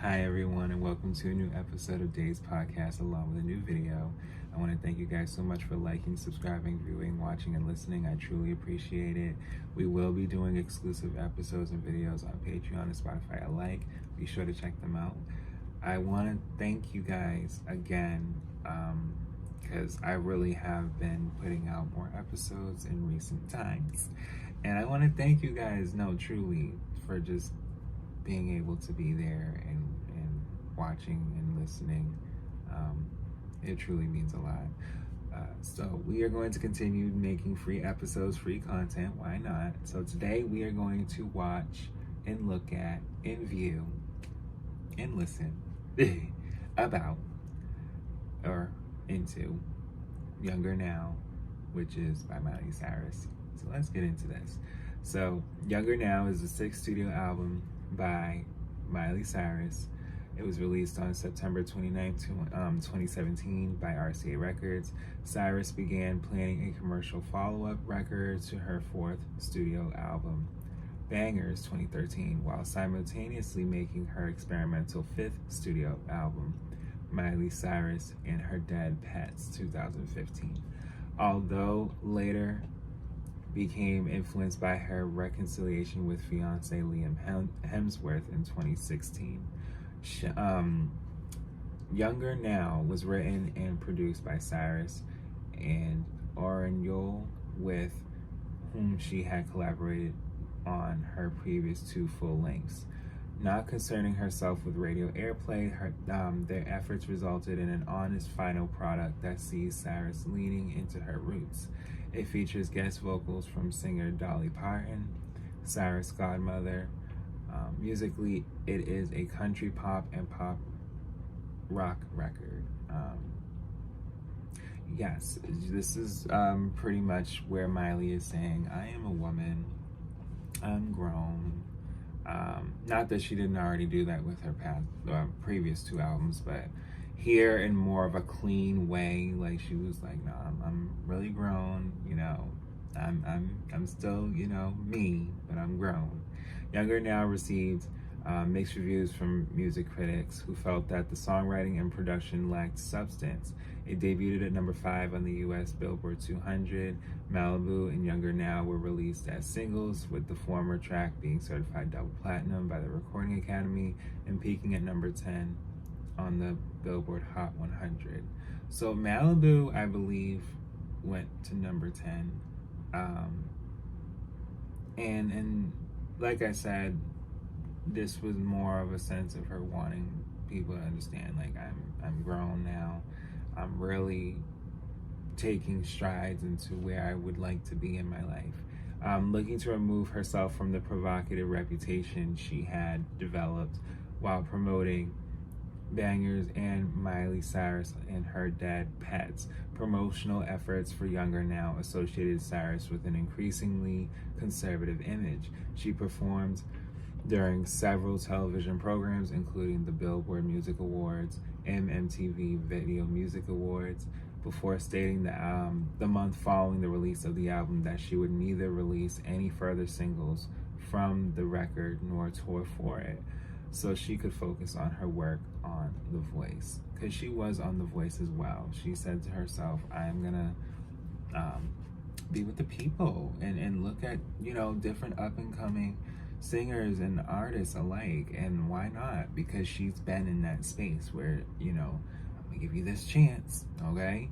Hi everyone, and welcome to a new episode of Day's Podcast along with a new video. I want to thank you guys so much for liking, subscribing, viewing, watching, and listening. I truly appreciate it. We will be doing exclusive episodes and videos on Patreon and Spotify alike. Be sure to check them out. I want to thank you guys again because I really have been putting out more episodes in recent times. And I want to thank you guys, no, truly, for just being able to be there and watching and listening. It truly means a lot. So we are going to continue making free episodes, free content. Why not? So today we are going to watch and look at and view and listen about or into Younger Now, which is by Miley Cyrus. So let's get into this. So Younger Now is the sixth studio album by Miley Cyrus. It was released on September 29th, 2017 by RCA Records. Cyrus began planning a commercial follow-up record to her fourth studio album, Bangers 2013, while simultaneously making her experimental fifth studio album, Miley Cyrus and Her Dead Pets 2015. Although later became influenced by her reconciliation with fiance Liam Hemsworth in 2016. Younger Now was written and produced by Cyrus and Orionol, with whom she had collaborated on her previous two full lengths. Not concerning herself with radio airplay, their efforts resulted in an honest final product that sees Cyrus leaning into her roots. It features guest vocals from singer Dolly Parton, Cyrus' godmother. Musically, it is a country pop and pop rock record. Yes, this is pretty much where Miley is saying, I am a woman, I'm grown. Not that she didn't already do that with her previous two albums, but here in more of a clean way. Like, she was like, no, I'm really grown, I'm still, me, but I'm grown. Younger Now received mixed reviews from music critics who felt that the songwriting and production lacked substance. It debuted at number 5 on the US Billboard 200. Malibu and Younger Now were released as singles, with the former track being certified double platinum by the Recording Academy and peaking at number 10 on the Billboard Hot 100. So Malibu, I believe, went to number 10. And like I said, this was more of a sense of her wanting people to understand, like, I'm grown now. I'm really taking strides into where I would like to be in my life. Looking to remove herself from the provocative reputation she had developed while promoting Bangers and Miley Cyrus and Her Dead Pets. Promotional efforts for Younger Now associated Cyrus with an increasingly conservative image. She performed during several television programs, including the Billboard Music Awards and MTV Video Music Awards, before stating the month following the release of the album that she would neither release any further singles from the record nor tour for it, so she could focus on her work on The Voice, because she was on The Voice as well. She said to herself, I'm gonna be with the people and look at, different up and coming singers and artists alike. And why not? Because she's been in that space where, I'm gonna give you this chance, okay?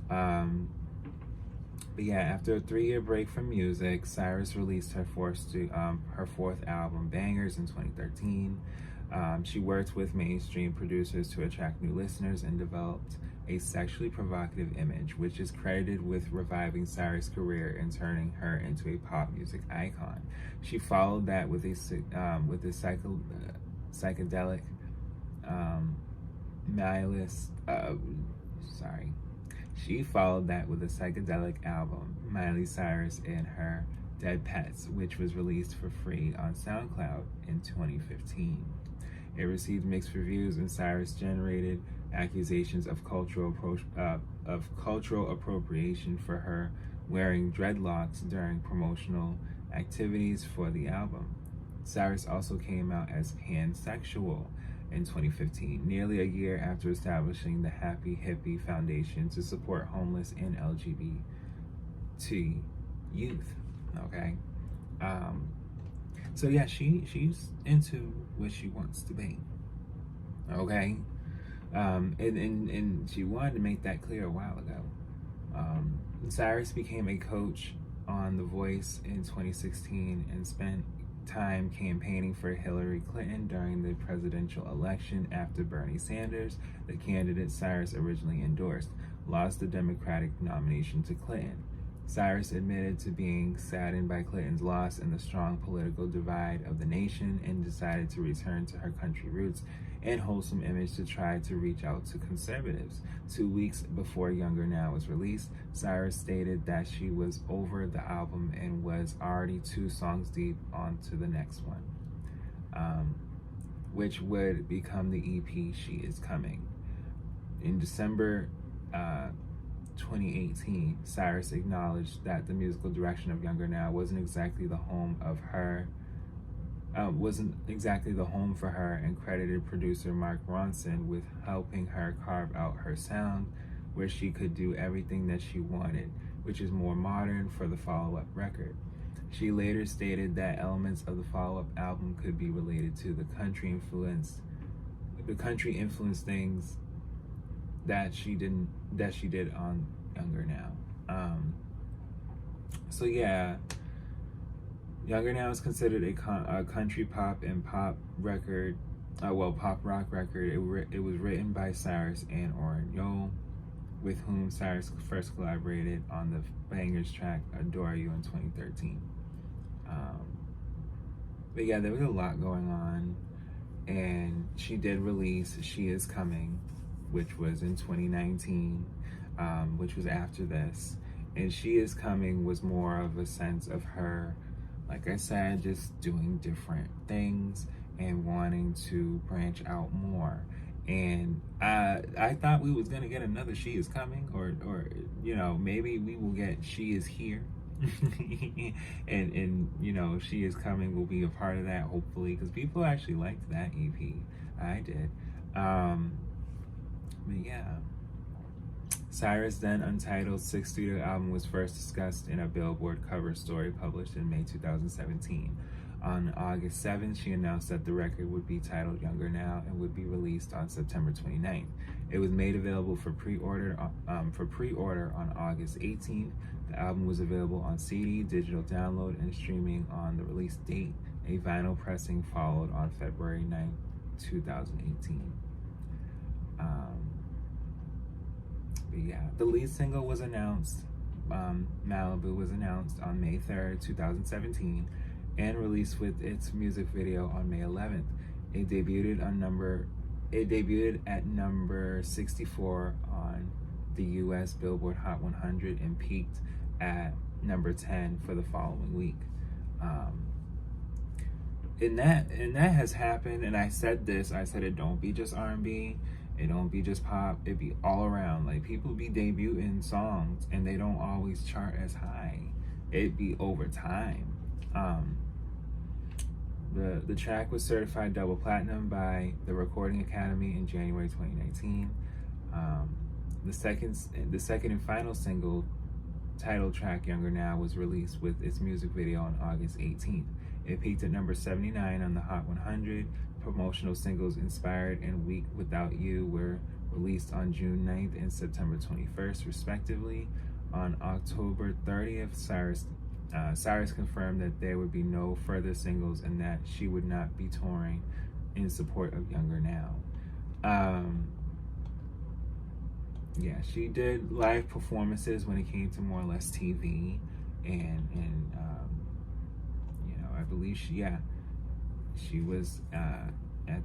But yeah, after a 3-year break from music, Cyrus released her fourth album, Bangers, in 2013. She worked with mainstream producers to attract new listeners and developed a sexually provocative image, which is credited with reviving Cyrus' career and turning her into a pop music icon. She followed that with a psychedelic She followed that with a psychedelic album, Miley Cyrus and Her Dead Pets, which was released for free on SoundCloud in 2015. It received mixed reviews, and Cyrus generated accusations of cultural appropriation for her wearing dreadlocks during promotional activities for the album. Cyrus also came out as pansexual in 2015, nearly a year after establishing the Happy Hippie Foundation to support homeless and LGBT youth. Okay. So yeah, she's into what she wants to be. Okay. And she wanted to make that clear a while ago. Cyrus became a coach on The Voice in 2016 and spent time campaigning for Hillary Clinton during the presidential election after Bernie Sanders, the candidate Cyrus originally endorsed, lost the Democratic nomination to Clinton. Cyrus admitted to being saddened by Clinton's loss and the strong political divide of the nation and decided to return to her country roots and wholesome image to try to reach out to conservatives. 2 weeks before Younger Now was released, Cyrus stated that she was over the album and was already 2 songs deep onto the next one, which would become the EP She Is Coming. In December 2018, Cyrus acknowledged that the musical direction of Younger Now wasn't exactly the home for her, and credited producer Mark Ronson with helping her carve out her sound, where she could do everything that she wanted, which is more modern for the follow-up record. She later stated that elements of the follow-up album could be related to the country influenced things that she did on Younger Now. So yeah, Younger Now is considered a country pop and pop record, pop rock record. It was written by Cyrus and Orrin Yo, with whom Cyrus first collaborated on the Bangers track Adore You in 2013. But yeah, there was a lot going on, and she did release She Is Coming, which was in 2019, which was after this. And She Is Coming was more of a sense of her, like I said, just doing different things and wanting to branch out more. And I thought we was gonna get another She Is Coming, or maybe we will get She Is Here. and She Is Coming will be a part of that, hopefully, because people actually liked that EP. I did. But yeah, Cyrus' then untitled 6th studio album was first discussed in a Billboard cover story published in May 2017. On August 7th, she announced that the record would be titled Younger Now and would be released on September 29th. It was made available for pre-order on August 18th. The album was available on CD, digital download, and streaming on the release date. A vinyl pressing followed on February 9th, 2018. But yeah, the lead single was announced, Malibu was announced on May 3rd, 2017, and released with its music video on May 11th. It debuted at number 64 on the US Billboard Hot 100 and peaked at number 10 for the following week. And that has happened, and I said it don't be just R&B, it don't be just pop, it be all around. Like, people be debuting songs and they don't always chart as high. It be over time. The track was certified double platinum by the Recording Academy in January 2019. The second and final single, title track Younger Now, was released with its music video on August 18th. It peaked at number 79 on the Hot 100. Promotional singles Inspired and Week Without You were released on June 9th and September 21st, respectively. On October 30th, Cyrus confirmed that there would be no further singles and that she would not be touring in support of Younger Now. Yeah, she did live performances when it came to more or less TV, and I believe she was at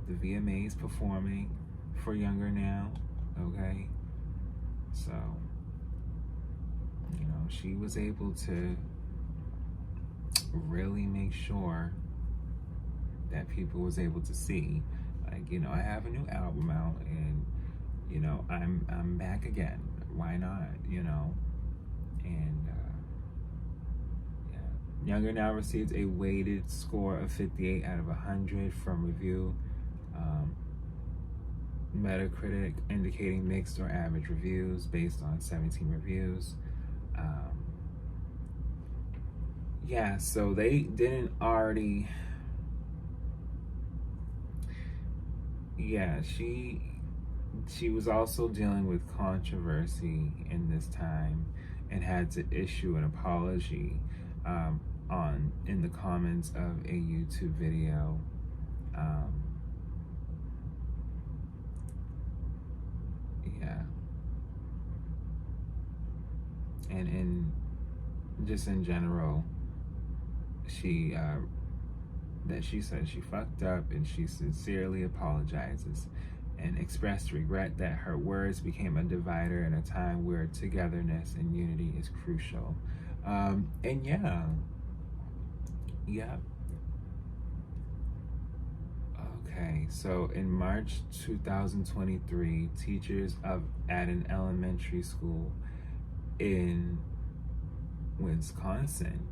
the VMAs performing for Younger Now. Okay, so she was able to really make sure that people was able to see, like, I have a new album out, and I'm back again. Why not? And Younger Now received a weighted score of 58 out of 100 from Review. Metacritic indicating mixed or average reviews based on 17 reviews. Yeah, so they didn't already. Yeah, she was also dealing with controversy in this time and had to issue an apology on in the comments of a YouTube video. Yeah, and in just in general, she that she said she fucked up and she sincerely apologizes and expressed regret that her words became a divider in a time where togetherness and unity is crucial. And yeah. Okay, so in March 2023, teachers at an elementary school in Wisconsin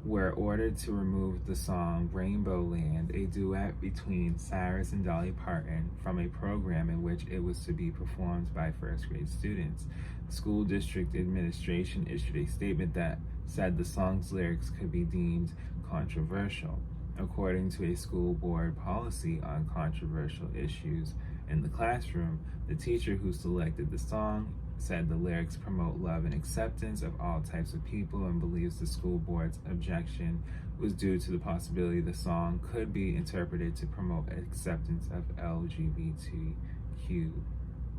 were ordered to remove the song Rainbow Land, a duet between Cyrus and Dolly Parton, from a program in which it was to be performed by first grade students. The school district administration issued a statement that said the song's lyrics could be deemed controversial. According to a school board policy on controversial issues in the classroom, the teacher who selected the song said the lyrics promote love and acceptance of all types of people and believes the school board's objection was due to the possibility the song could be interpreted to promote acceptance of LGBTQ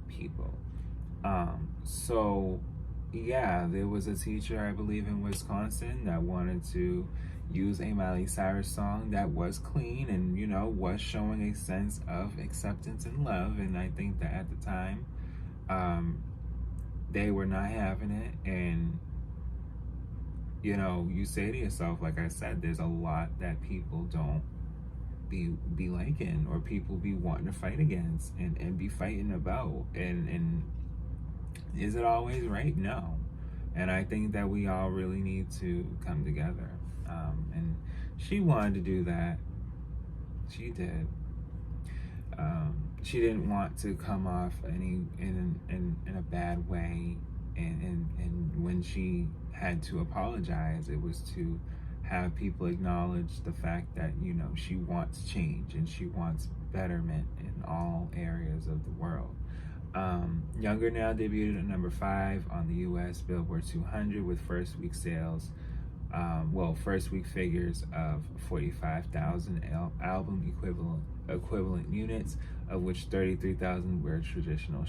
people. So yeah, there was a teacher, I believe, in Wisconsin that wanted to use a Miley Cyrus song that was clean and, was showing a sense of acceptance and love. And I think that at the time, they were not having it. And, you say to yourself, like I said, there's a lot that people don't be liking or people be wanting to fight against and be fighting about. And is it always right? No. And I think that we all really need to come together. And she wanted to do that. She did. She didn't want to come off in a bad way. And when she had to apologize, it was to have people acknowledge the fact that, she wants change and she wants betterment in all areas of the world. Younger Now debuted at number 5 on the U.S. Billboard 200 with first week sales, first week figures of 45,000 album equivalent units, of which 33,000 were traditional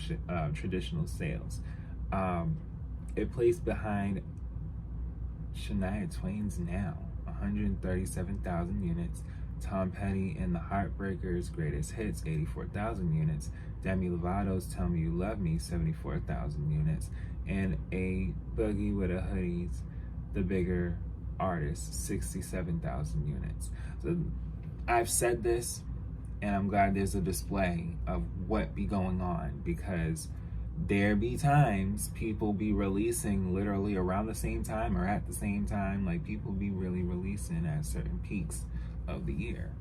sales. It placed behind Shania Twain's Now, 137,000 units, Tom Petty and the Heartbreakers' Greatest Hits, 84,000 units, Demi Lovato's Tell Me You Love Me, 74,000 units, and A Boogie with a Hoodie's The Bigger Artist, 67,000 units. So I've said this, and I'm glad there's a display of what be going on, because there be times people be releasing literally around the same time or at the same time. Like, people be really releasing at certain peaks of the year,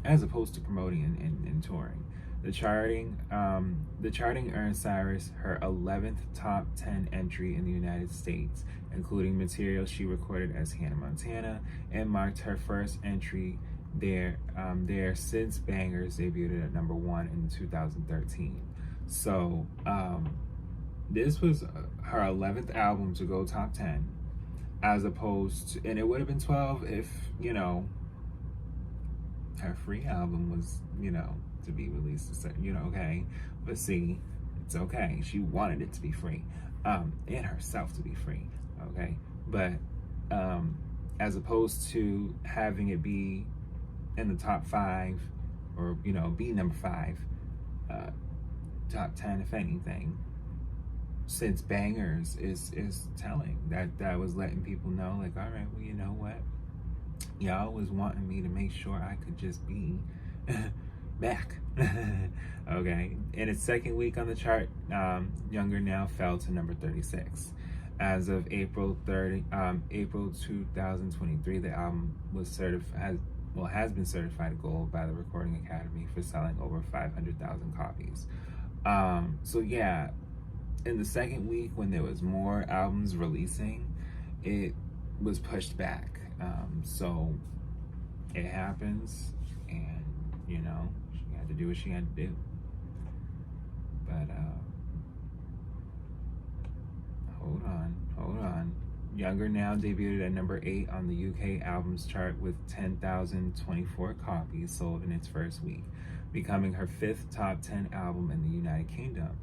as opposed to promoting and touring. The charting earned Cyrus her 11th top 10 entry in the United States, including material she recorded as Hannah Montana, and marked her first entry there since Bangers debuted at number 1 in 2013. So this was her 11th album to go top 10, as opposed to, and it would have been 12 if, her free album was, to be released, okay? But see, it's okay. She wanted it to be free, and herself to be free, okay? But as opposed to having it be in the top 5, or, be number 5, top 10, if anything, since Bangers is telling that was letting people know, like, all right, well, you know what? Y'all was wanting me to make sure I could just be back. Okay. In its second week on the chart, Younger Now fell to number 36. As of April 2023, the album was has been certified gold by the Recording Academy for selling over 500,000 copies. So yeah, in the second week when there was more albums releasing, it was pushed back. So it happens, and you know, she had to do what she had to do. But hold on. Younger Now debuted at number 8 on the UK albums chart with 10,024 copies sold in its first week, becoming her 5th top 10 album in the United Kingdom.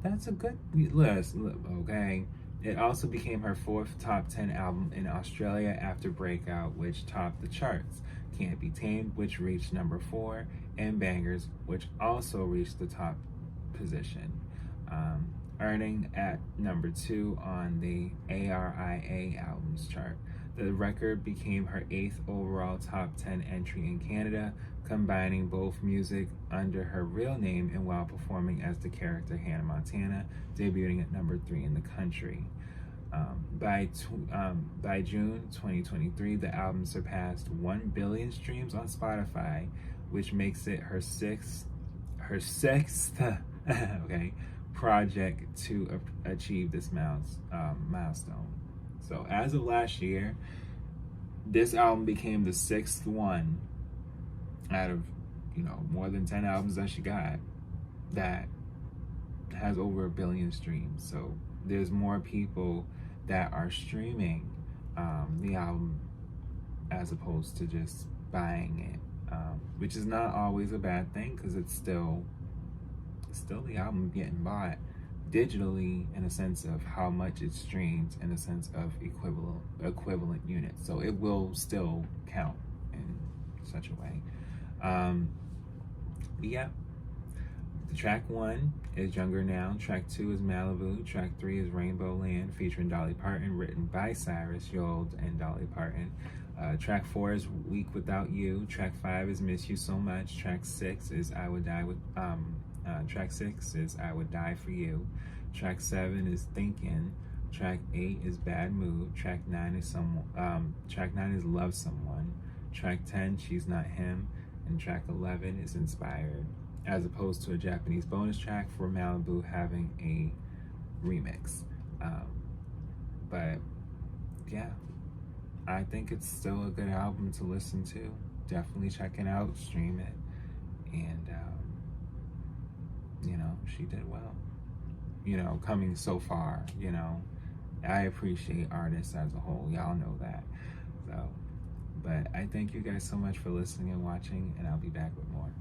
That's a good list, okay? It also became her 4th top 10 album in Australia after Breakout, which topped the charts. Can't Be Tamed, which reached number 4, and Bangers, which also reached the top position, earning at number 2 on the ARIA albums chart. The record became her 8th overall top 10 entry in Canada, combining both music under her real name and while performing as the character Hannah Montana, debuting at number 3 in the country. By June 2023, the album surpassed 1 billion streams on Spotify, which makes it her sixth okay, project to achieve this milestone. So as of last year, this album became the 6th one out of, more than 10 albums that she got that has over 1 billion streams. So there's more people that are streaming the album as opposed to just buying it, which is not always a bad thing, because it's still the album getting bought digitally in a sense of how much it streams, in a sense of equivalent units. So it will still count in such a way. Yeah. The track 1 is Younger Now. Track 2 is Malibu. Track 3 is Rainbow Land, featuring Dolly Parton, written by Cyrus Younger and Dolly Parton. Track 4 is Week Without You. Track 5 is Miss You So Much. Track 6 is I Would Die For You. Track 7 is Thinking. Track 8 is Bad Mood. Track 9 is Love Someone. Track 10, She's Not Him. And track 11 is Inspired, as opposed to a Japanese bonus track for Malibu having a remix. But yeah, I think it's still a good album to listen to. Definitely check it out, stream it, and she did well. Coming so far, I appreciate artists as a whole. Y'all know that. So, but I thank you guys so much for listening and watching, and I'll be back with more.